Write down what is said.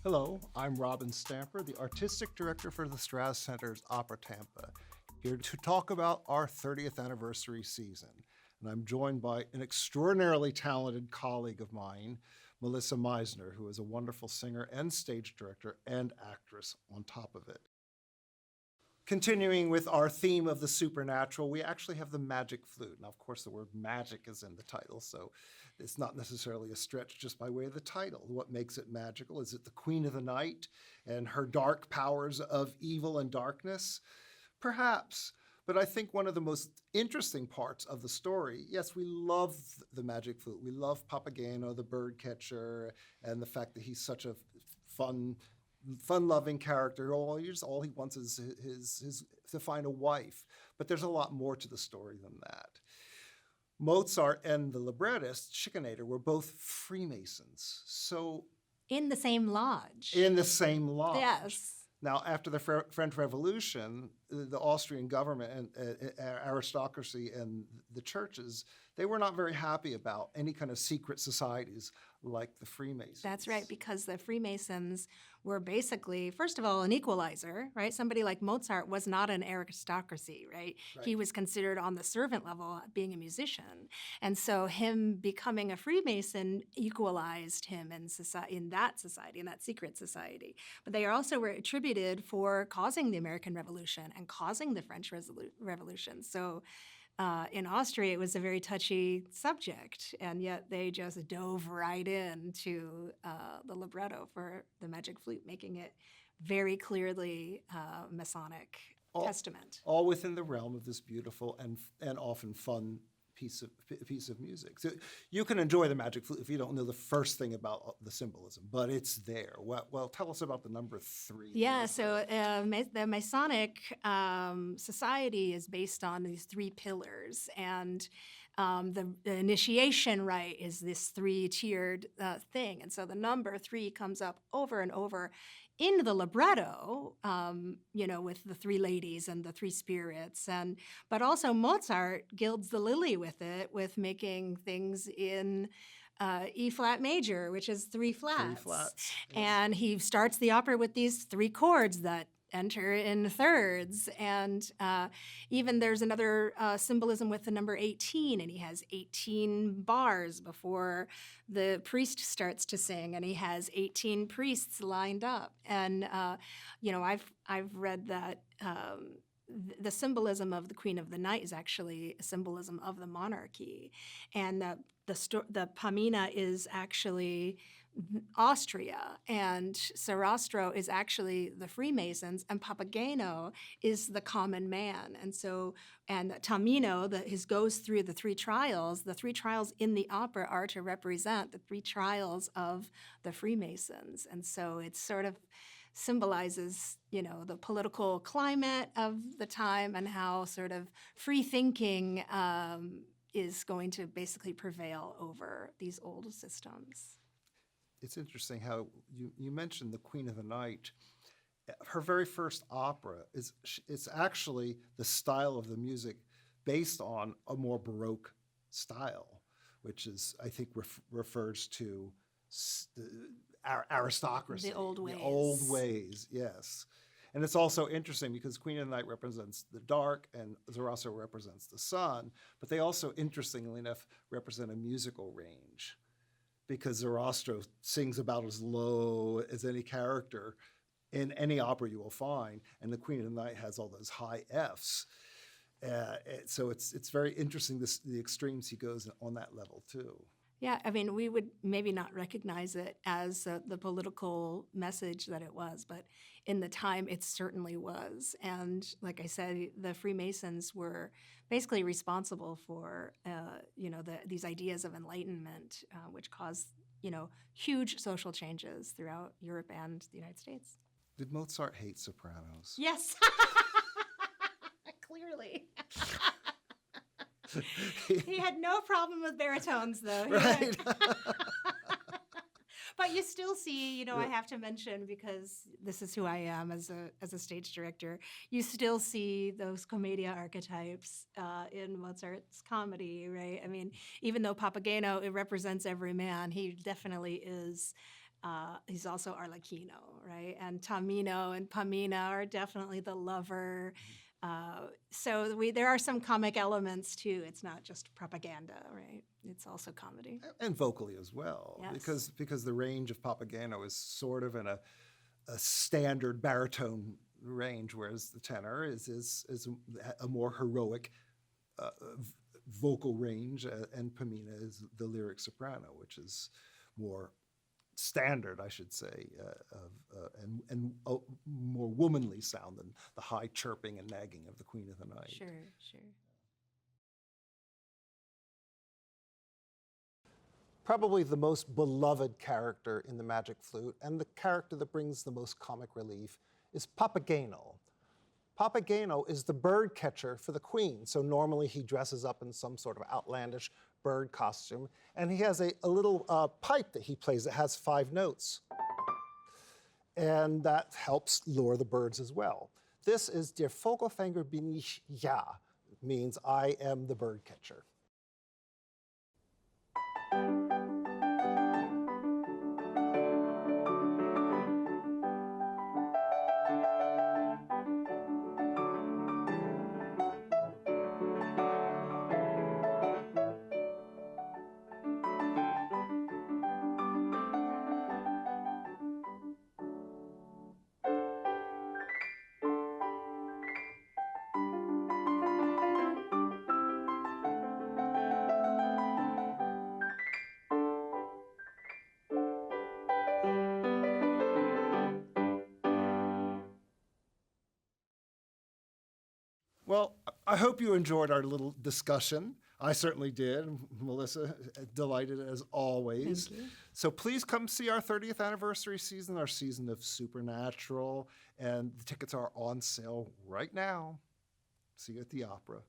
Hello, I'm Robin Stamper, the Artistic Director for the Straz Center Opera Tampa, here to talk about our 30th anniversary season. And I'm joined by an extraordinarily talented colleague of mine, Melissa Meisner, who is a wonderful singer and stage director and actress on top of it. Continuing with our theme of the supernatural, we actually have the magic flute. Now, of course, the word magic is in the title, so it's not necessarily a stretch just by way of the title. What makes it magical? Is it the queen of the night and her dark powers of evil and darkness? Perhaps. But I think one of the most interesting parts of the story, yes, we love the magic flute. We love Papageno, the bird catcher, and the fact that he's such a fun-loving character. All he wants is his to find a wife. But there's a lot more to the story than that. Mozart and the librettist, Schikaneder, were both Freemasons. So in the same lodge. In the same lodge. Yes. Now, after the French Revolution, the Austrian government and aristocracy and the churches, they were not very happy about any kind of secret societies like the Freemasons. That's right, because the Freemasons were basically, first of all, an equalizer, right? Somebody like Mozart was not an aristocracy, right? He was considered on the servant level being a musician. And so him becoming a Freemason equalized him in that society, in that secret society. But they also were attributed for causing the American Revolution and causing the French Revolution. So in Austria, it was a very touchy subject, and yet they just dove right into the libretto for the magic flute, making it very clearly Masonic testament. All within the realm of this beautiful and often fun piece of music. So you can enjoy the magic flute if you don't know the first thing about the symbolism, but it's there. Well, tell us about the number 3. Yeah, so the Masonic society is based on these 3 pillars, and the initiation rite is this 3-tiered thing. And so the number 3 comes up over and over in the libretto, with the 3 ladies and the 3 spirits. But also Mozart gilds the lily with it, with making things in E-flat major, which is 3 flats. 3 flats. Yes. And he starts the opera with these 3 chords that enter in thirds. And even there's another symbolism with the number 18, and he has 18 bars before the priest starts to sing, and he has 18 priests lined up. And I've read that the symbolism of the Queen of the Night is actually a symbolism of the monarchy, and the Tamino is actually Austria, and Sarastro is actually the Freemasons, and Papageno is the common man. And Tamino goes through the 3 trials. The 3 trials in the opera are to represent the 3 trials of the Freemasons, and so it sort of symbolizes, the political climate of the time and how sort of free thinking is going to basically prevail over these old systems. It's interesting how you mentioned the Queen of the Night. Her very first opera it's actually the style of the music based on a more Baroque style, which is, I think, refers to aristocracy. The old ways. The old ways, yes. And it's also interesting because Queen of the Night represents the dark and Sarastro represents the sun, but they also, interestingly enough, represent a musical range, because Sarastro sings about as low as any character in any opera you will find, and the Queen of the Night has all those high Fs. So it's very interesting, the extremes he goes on that level too. Yeah, I mean, we would maybe not recognize it as the political message that it was, but in the time it certainly was. And like I said, the Freemasons were basically responsible for, these ideas of enlightenment, which caused, huge social changes throughout Europe and the United States. Did Mozart hate sopranos? Yes, clearly. He had no problem with baritones, though. Right. But you still see, I have to mention, because this is who I am as a stage director, you still see those commedia archetypes in Mozart's comedy, right? I mean, even though Papageno, it represents every man, he definitely is He's also Arlecchino, right? And Tamino and Pamina are definitely the lover. So there are some comic elements too. It's not just propaganda, right? It's also comedy. And vocally as well, Yes. because the range of Papageno is sort of in a standard baritone range, whereas the tenor is a more heroic vocal range, and Pamina is the lyric soprano, which is more standard, I should say, and more womanly sound than the high chirping and nagging of the Queen of the Night. Sure, sure. Probably the most beloved character in the Magic Flute, and the character that brings the most comic relief, is Papageno. Papageno is the bird catcher for the Queen, so normally he dresses up in some sort of outlandish bird costume, and he has a little pipe that he plays that has 5 notes, and that helps lure the birds as well. This is Der Vogelfänger bin ich ja, means I am the bird catcher. Well, I hope you enjoyed our little discussion. I certainly did. Melissa, delighted as always. Thank you. So please come see our 30th anniversary season, our season of Supernatural, and the tickets are on sale right now. See you at the opera.